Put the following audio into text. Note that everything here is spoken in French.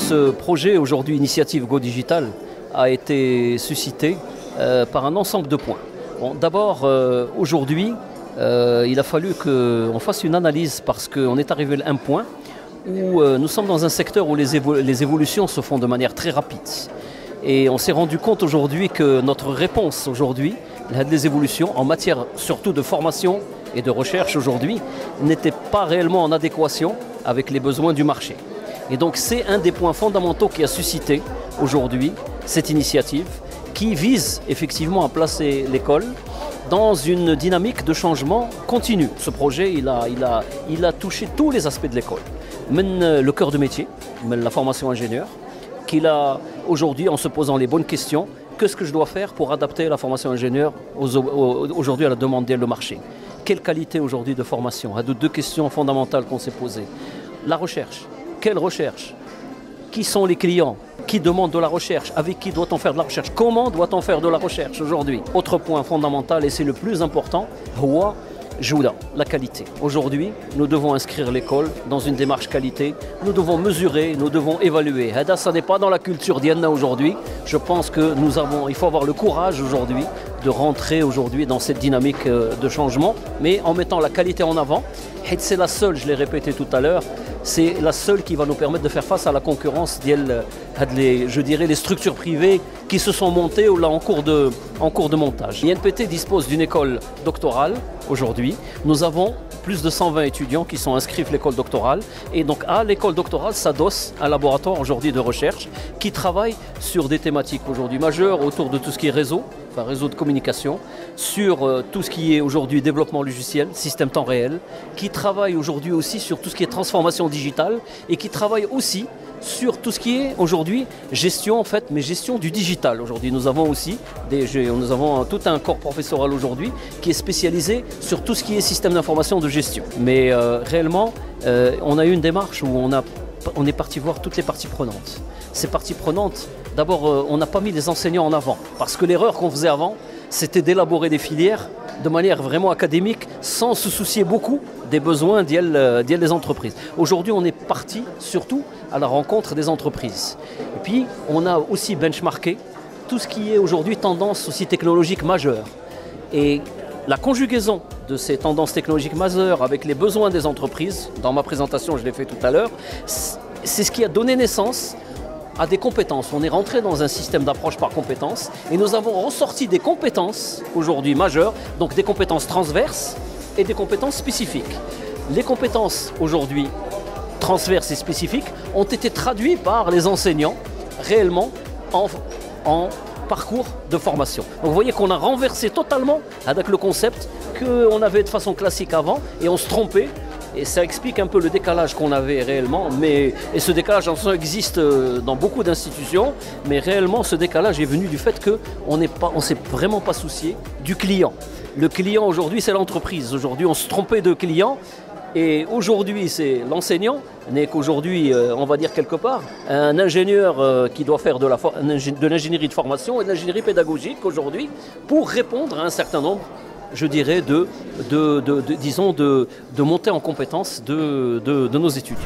ce projet aujourd'hui, Initiative Go Digital, a été suscité par un ensemble de points. Bon, d'abord, aujourd'hui, il a fallu qu'on fasse une analyse parce qu'on est arrivé à un point où nous sommes dans un secteur où les évolutions se font de manière très rapide. Et on s'est rendu compte aujourd'hui que notre réponse aujourd'hui, les évolutions en matière surtout de formation et de recherche aujourd'hui, n'était pas réellement en adéquation avec les besoins du marché. Et donc c'est un des points fondamentaux qui a suscité aujourd'hui cette initiative qui vise effectivement à placer l'école dans une dynamique de changement continu. Ce projet, il a touché tous les aspects de l'école. Même le cœur de métier, même la formation ingénieur, qu'il a aujourd'hui en se posant les bonnes questions, qu'est-ce que je dois faire pour adapter la formation ingénieur aujourd'hui à la demande du marché? Quelle qualité aujourd'hui de formation? Il y a deux questions fondamentales qu'on s'est posées. La recherche. Quelle recherche? Qui sont les clients? Qui demandent de la recherche? Avec qui doit-on faire de la recherche? Comment doit-on faire de la recherche aujourd'hui? Autre point fondamental, et c'est le plus important, Jouda, la qualité. Aujourd'hui, nous devons inscrire l'école dans une démarche qualité. Nous devons mesurer, nous devons évaluer. Ça n'est pas dans la culture d'Ienna aujourd'hui. Je pense que il faut avoir le courage aujourd'hui de rentrer aujourd'hui dans cette dynamique de changement, mais en mettant la qualité en avant. C'est la seule, je l'ai répété tout à l'heure, c'est la seule qui va nous permettre de faire face à la concurrence je dirais les structures privées qui se sont montées là en cours de montage. l'INPT dispose d'une école doctorale aujourd'hui. Nous avons plus de 120 étudiants qui sont inscrits à l'école doctorale. Et donc à l'école doctorale s'adosse un laboratoire aujourd'hui de recherche qui travaille sur des thématiques aujourd'hui majeures autour de tout ce qui est réseau de communication, sur tout ce qui est aujourd'hui développement logiciel, système temps réel, qui travaille aujourd'hui aussi sur tout ce qui est transformation digitale et qui travaille aussi sur tout ce qui est aujourd'hui gestion mais gestion du digital. Aujourd'hui nous avons aussi tout un corps professoral aujourd'hui qui est spécialisé sur tout ce qui est système d'information de gestion. Mais réellement on a eu une démarche où on est parti voir toutes les parties prenantes. Ces parties prenantes, d'abord on n'a pas mis les enseignants en avant parce que l'erreur qu'on faisait avant c'était d'élaborer des filières de manière vraiment académique sans se soucier beaucoup des besoins des entreprises. Aujourd'hui on est parti surtout à la rencontre des entreprises. Et puis on a aussi benchmarké tout ce qui est aujourd'hui tendance aussi technologique majeure. Et la conjugaison de ces tendances technologiques majeures avec les besoins des entreprises, dans ma présentation je l'ai fait tout à l'heure, c'est ce qui a donné naissance à des compétences. On est rentré dans un système d'approche par compétences et nous avons ressorti des compétences aujourd'hui majeures, donc des compétences transverses et des compétences spécifiques. Les compétences aujourd'hui transverses et spécifiques ont été traduites par les enseignants réellement en parcours de formation. Donc vous voyez qu'on a renversé totalement avec le concept qu'on avait de façon classique avant et on se trompait. Et ça explique un peu le décalage qu'on avait réellement. Et ce décalage existe dans beaucoup d'institutions, mais réellement ce décalage est venu du fait qu'on ne s'est vraiment pas soucié du client. Le client aujourd'hui c'est l'entreprise. Aujourd'hui on se trompait de client. Et aujourd'hui, c'est l'enseignant, n'est qu'aujourd'hui, on va dire quelque part, un ingénieur qui doit faire de l'ingénierie de formation et de l'ingénierie pédagogique aujourd'hui pour répondre à un certain nombre, je dirais, de montée en compétences de nos étudiants.